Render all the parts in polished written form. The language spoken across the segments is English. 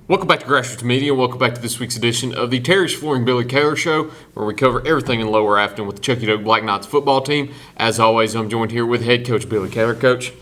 Welcome back to Grassroots Media. Welcome back to this week's edition of the Terry's Flooring Billy Kaylor Show, where we cover everything in Lower Afton with the Chucky Doak Black Knights football team. As always, I'm joined here with head coach Billy Kaylor. Coach,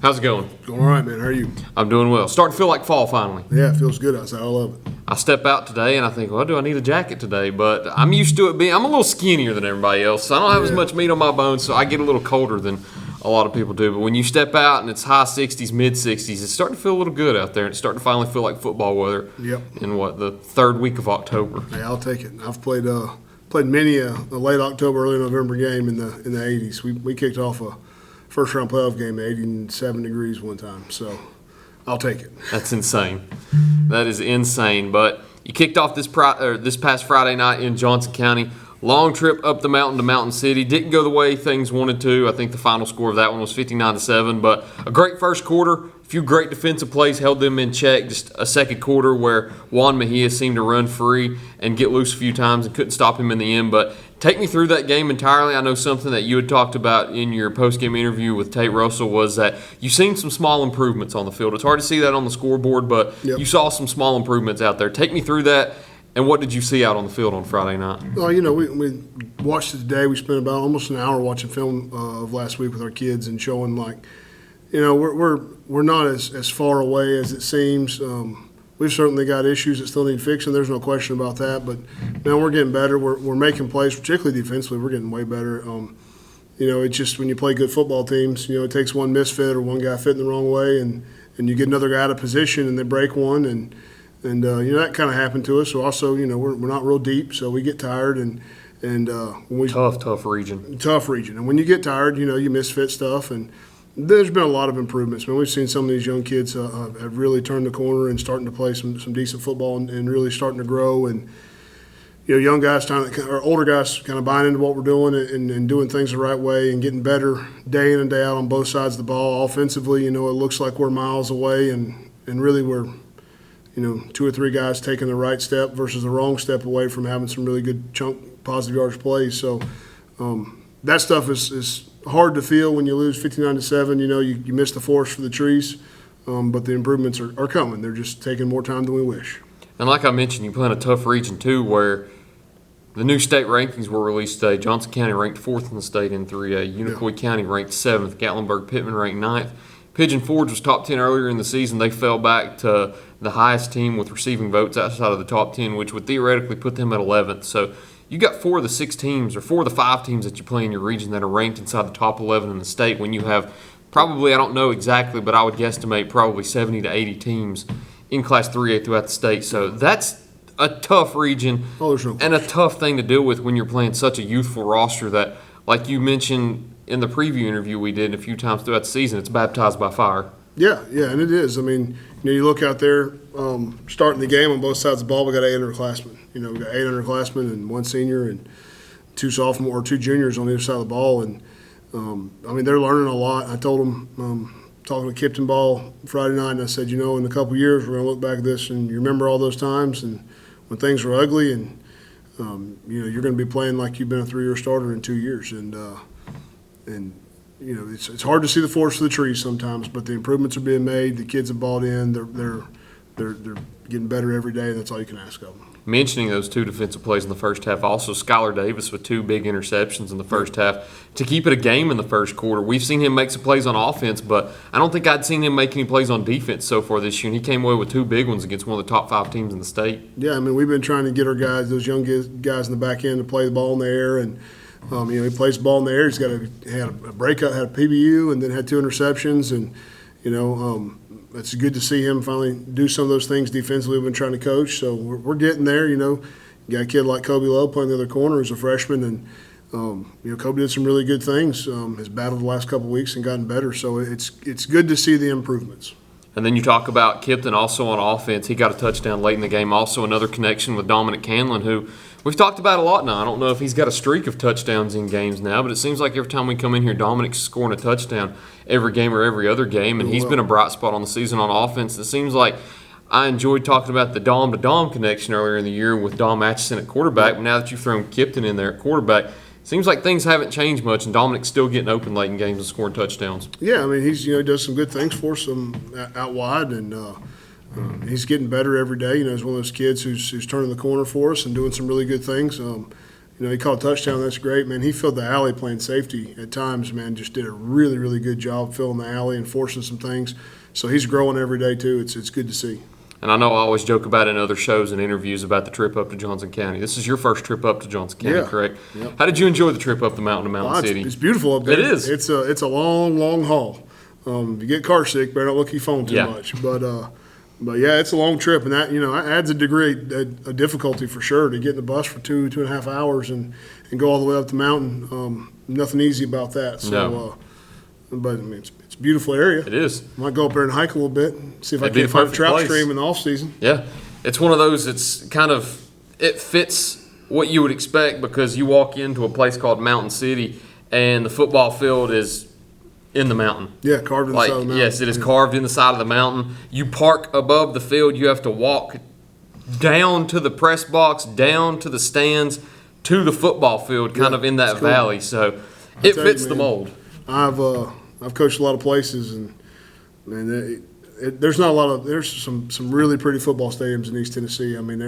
how's it going? Going all right, man. How are you? I'm doing well. Starting to feel like fall finally. Yeah, it feels good outside. I love it. I step out today and I think, well, do I need a jacket today? But I'm used to it being, I'm a little skinnier than everybody else, so I don't have as much meat on my bones, so I get a little colder than a lot of people do. But when you step out and it's high 60s, mid 60s, it's starting to feel a little good out there. It's starting to finally feel like football weather. Yep. In the third week of October. Hey, I'll take it. I've played many a late October, early November game in the 80s. We kicked off a first round playoff game at 87 degrees one time. So I'll take it. That's insane. That is insane. But you kicked off this past Friday night in Johnson County. Long trip up the mountain to Mountain City. Didn't go the way things wanted to. I think the final score of that one was 59-7. But a great first quarter. A few great defensive plays held them in check. Just a second quarter where Juan Mejia seemed to run free and get loose a few times and couldn't stop him in the end. But take me through that game entirely. I know something that you had talked about in your post-game interview with Tate Russell was that you've seen some small improvements on the field. It's hard to see that on the scoreboard, but You saw some small improvements out there. Take me through that. And what did you see out on the field on Friday night? Well, we watched it today. We spent about almost an hour watching film of last week with our kids and showing we're not as far away as it seems. We've certainly got issues that still need fixing. There's no question about that. But now we're getting better. We're making plays, particularly defensively. We're getting way better. It's just when you play good football teams, it takes one misfit or one guy fitting the wrong way, and you get another guy out of position and they break one and that kind of happened to us. So also, we're not real deep, so we get tired and tough region. Tough region, and when you get tired, you misfit stuff. And there's been a lot of improvements. We've seen some of these young kids have really turned the corner and starting to play some decent football and really starting to grow. And young guys or older guys kind of buying into what we're doing and doing things the right way and getting better day in and day out on both sides of the ball. Offensively, it looks like we're miles away, and really we're two or three guys taking the right step versus the wrong step away from having some really good chunk positive yardage plays. So that stuff is hard to feel when you lose 59-7. You miss the forest for the trees, but the improvements are coming. They're just taking more time than we wish. And like I mentioned, you play in a tough region too, where the new state rankings were released today. Johnson County ranked 4th in the state in 3A. Unicoi County ranked 7th. Gatlinburg-Pittman ranked 9th. Pigeon Forge was top 10 earlier in the season. They fell back to the highest team with receiving votes outside of the top 10, which would theoretically put them at 11th. So you got 4 of the 6 teams or 4 of the 5 teams that you play in your region that are ranked inside the top 11 in the state when you have probably, I don't know exactly, but I would guesstimate probably 70 to 80 teams in Class 3A throughout the state. So that's a tough region and a tough thing to deal with when you're playing such a youthful roster that, like you mentioned in the preview interview we did a few times throughout the season, it's baptized by fire. Yeah, and it is. I mean, you look out there, starting the game on both sides of the ball, we got 8 underclassmen. We got 8 underclassmen and 1 senior and 2 sophomore or 2 juniors on either side of the ball. And, they're learning a lot. I told them, talking to Kipton Ball Friday night, and I said, in a couple of years we're going to look back at this and you remember all those times and when things were ugly and, you're going to be playing like you've been a 3-year starter in 2 years. It's hard to see the forest for the trees sometimes, but the improvements are being made. The kids have bought in. They're getting better every day. That's all you can ask of them. Mentioning those 2 defensive plays in the first half, also Skylar Davis with 2 big interceptions in the first half to keep it a game in the first quarter. We've seen him make some plays on offense, but I don't think I'd seen him make any plays on defense so far this year, and he came away with 2 big ones against one of the top 5 teams in the state. Yeah, we've been trying to get our guys, those young guys in the back end, to play the ball in the air, and he plays the ball in the air. He's had a breakout, had a PBU, and then had 2 interceptions. And it's good to see him finally do some of those things defensively we've been trying to coach. So we're getting there. You got a kid like Kobe Lowe playing the other corner who's a freshman, and Kobe did some really good things. Has battled the last couple of weeks and gotten better. So it's good to see the improvements. And then you talk about Kipton also on offense. He got a touchdown late in the game. Also another connection with Dominic Canlin, who we've talked about a lot now. I don't know if he's got a streak of touchdowns in games now, but it seems like every time we come in here, Dominic's scoring a touchdown every game or every other game, and he's been a bright spot on the season on offense. It seems like I enjoyed talking about the Dom to Dom connection earlier in the year with Dom Atchison at quarterback, but now that you've thrown Kipton in there at quarterback, seems like things haven't changed much, and Dominic's still getting open late in games and scoring touchdowns. Yeah, he's he does some good things for us out wide, and He's getting better every day. He's one of those kids who's turning the corner for us and doing some really good things. He caught a touchdown. That's great, man. He filled the alley playing safety at times, man. Just did a really, really good job filling the alley and forcing some things. So he's growing every day too. It's good to see. And I know I always joke about in other shows and interviews about the trip up to Johnson County. This is your first trip up to Johnson County, correct? Yep. How did you enjoy the trip up the mountain to Mountain City? It's beautiful up there. It is. It's a long, long haul. If you get car sick, better not look at your phone too much. But yeah, it's a long trip, and that adds a degree of difficulty for sure to get in the bus for 2.5 hours and go all the way up the mountain. Nothing easy about that. So, no. But I mean, it's a beautiful area. It is. Might go up there and hike a little bit, and see if I It'd be can the find a perfect trout place. stream in the off season. Yeah, it's one of those. It fits what you would expect because you walk into a place called Mountain City, and the football field is in the mountain. Yeah, carved in the side of the mountain. Yes, it is carved in the side of the mountain. You park above the field. You have to walk down to the press box, down to the stands, to the football field, kind of in that cool. valley. So it fits the mold. I've coached a lot of places, and man, there's not a lot of there's some really pretty football stadiums in East Tennessee. I mean,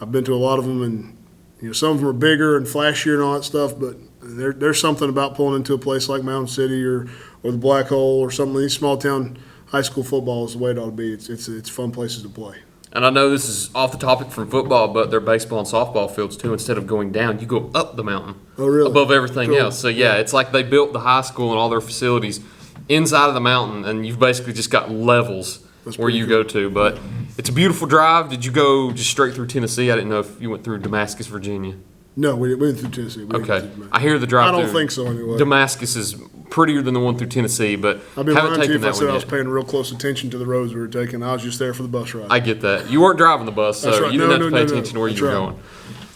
I've been to a lot of them, and some of them are bigger and flashier and all that stuff, but there's something about pulling into a place like Mountain City or the Black Hole or some of these small town high school football is the way it ought to be. It's fun places to play. And I know this is off the topic from football, but they're baseball and softball fields too. Instead of going down, you go up the mountain. Oh, really? Above everything Cool. else. So yeah, it's like they built the high school and all their facilities inside of the mountain, and you've basically just got levels where you go to. But it's a beautiful drive. Did you go just straight through Tennessee? I didn't know if you went through Damascus, Virginia. No, we went through Tennessee. Okay. I hear the drive I don't through think so anyway. Damascus is prettier than the one through Tennessee, but I've been haven't lying to you taken if I that said one I was yet. paying real close attention to the roads we were taking. I was just there for the bus ride. I get that. You weren't driving the bus, so That's right. you didn't No, have to pay no, attention to where That's you were right. going.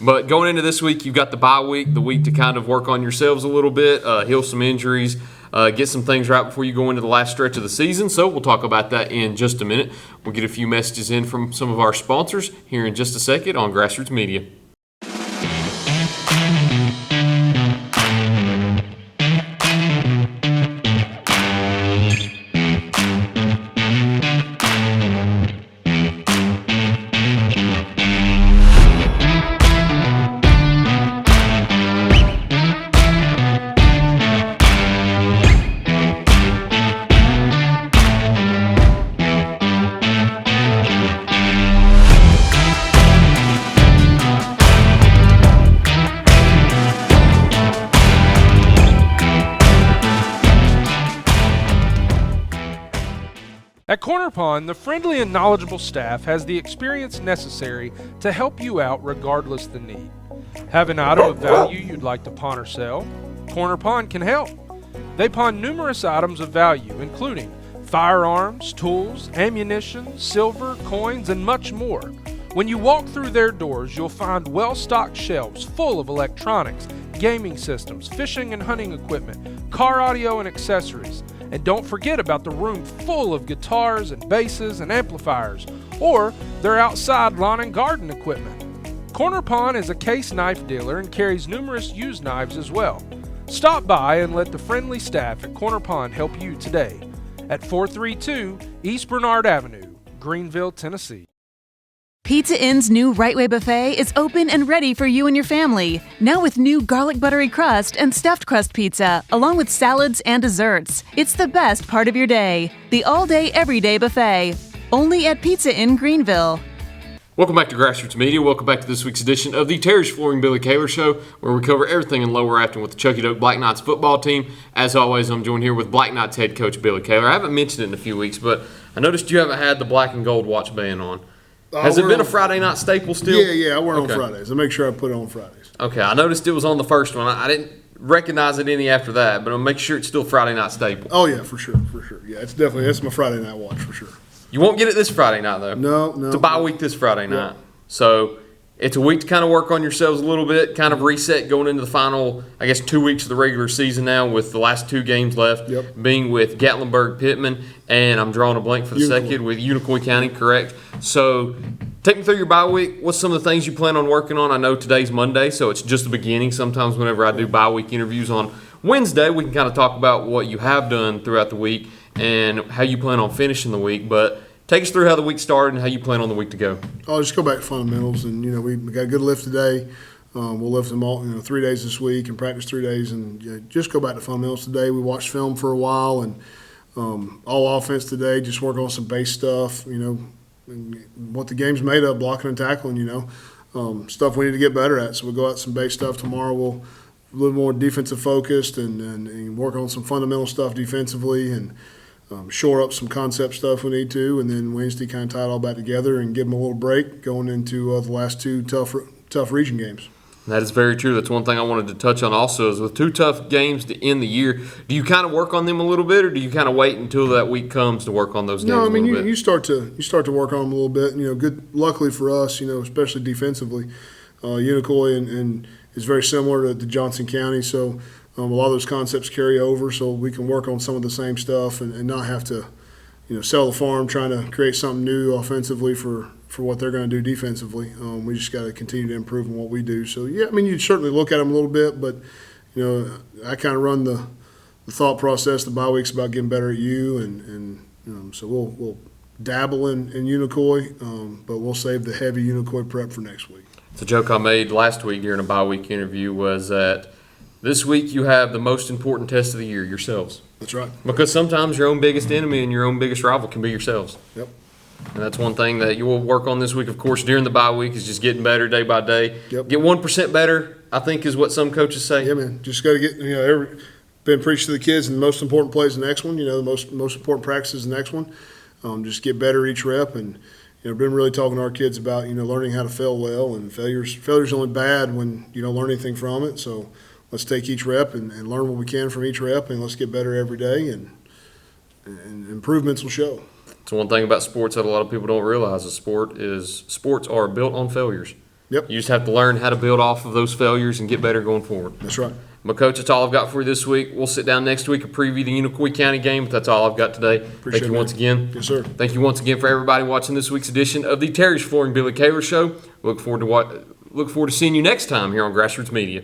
But going into this week, you've got the bye week, the week to kind of work on yourselves a little bit, heal some injuries, get some things right before you go into the last stretch of the season. So we'll talk about that in just a minute. We'll get a few messages in from some of our sponsors here in just a second on Grassroots Media. At Corner Pond, the friendly and knowledgeable staff has the experience necessary to help you out regardless the need. Have an item of value you'd like to pawn or sell? Corner Pond can help. They pawn numerous items of value, including firearms, tools, ammunition, silver, coins, and much more. When you walk through their doors, you'll find well-stocked shelves full of electronics, gaming systems, fishing and hunting equipment, car audio and accessories. And don't forget about the room full of guitars and basses and amplifiers, or their outside lawn and garden equipment. Corner Pond is a case knife dealer and carries numerous used knives as well. Stop by and let the friendly staff at Corner Pond help you today at 432 East Bernard Avenue, Greenville, Tennessee. Pizza Inn's new Right Way Buffet is open and ready for you and your family. Now with new garlic buttery crust and stuffed crust pizza, along with salads and desserts. It's the best part of your day. The all-day, everyday buffet. Only at Pizza Inn Greenville. Welcome back to Grassroots Media. Welcome back to this week's edition of the Terry's Flooring Billy Kaylor Show, where we cover everything in Lower Afton with the Chucky Doak Black Knights football team. As always, I'm joined here with Black Knights head coach Billy Kaylor. I haven't mentioned it in a few weeks, but I noticed you haven't had the black and gold watch band on. Has it been a Friday night staple still? Yeah, I wear it on Fridays. I make sure I put it on Fridays. Okay, I noticed it was on the first one. I didn't recognize it any after that, but I'll make sure it's still Friday night staple. Oh, yeah, for sure. Yeah, that's my Friday night watch for sure. You won't get it this Friday night, though. No. It's a bye week this Friday night. So it's a week to kind of work on yourselves a little bit, kind of reset going into the final, 2 weeks of the regular season now with the last two games left being with Gatlinburg Pittman, and I'm drawing a blank for the second with Unicoi County, correct? So take me through your bye week. What's some of the things you plan on working on? I know today's Monday, so it's just the beginning. Sometimes whenever I do bye week interviews on Wednesday, we can kind of talk about what you have done throughout the week and how you plan on finishing the week. But Take us through how the week started and how you plan on the week to go. I'll just go back to fundamentals, and we got a good lift today. We'll lift them all 3 days this week and practice 3 days, and just go back to fundamentals today. We watched film for a while, and all offense today. Just work on some base stuff. And what the game's made of, blocking and tackling. Stuff we need to get better at. So we'll go out some base stuff tomorrow. We'll a little more defensive focused and work on some fundamental stuff defensively and shore up some concept stuff we need to. And then Wednesday kind of tie it all back together and give them a little break going into the last two tough region games. That is very true. That's one thing I wanted to touch on also is with 2 tough games to end the year, do you kind of work on them a little bit or do you kind of wait until that week comes to work on those games No, I mean, a little bit? you start to work on them a little bit. Good. Luckily for us, especially defensively, Unicoi and is very similar to Johnson County, so a lot of those concepts carry over, so we can work on some of the same stuff and not have to, sell the farm trying to create something new offensively for what they're going to do defensively. We just got to continue to improve on what we do. So, yeah, I mean, you'd certainly look at them a little bit, but, I kind of run the thought process. The bye week's about getting better at you, and so we'll dabble in Unicoi, but we'll save the heavy Unicoi prep for next week. It's a joke I made last week during a bye week interview was that this week you have the most important test of the year, yourselves. That's right. Because sometimes your own biggest enemy and your own biggest rival can be yourselves. Yep. And that's one thing that you will work on this week, of course, during the bye week is just getting better day by day. Yep. Get 1% better, I think, is what some coaches say. Yeah, man. Just got to get, been preached to the kids, and the most important play is the next one. The most important practice is the next one. Just get better each rep, and been really talking to our kids about learning how to fail well, and failure's only bad when you don't learn anything from it. So let's take each rep and learn what we can from each rep, and let's get better every day, and improvements will show. It's one thing about sports that a lot of people don't realize is sports are built on failures. Yep. You just have to learn how to build off of those failures and get better going forward. That's right. But, Coach, that's all I've got for you this week. We'll sit down next week and preview the Unicoi County game, but that's all I've got today. Thank you once again. Yes, sir. Thank you once again for everybody watching this week's edition of the Terry's Flooring Billy Kaylor Show. Look forward to seeing you next time here on Grassroots Media.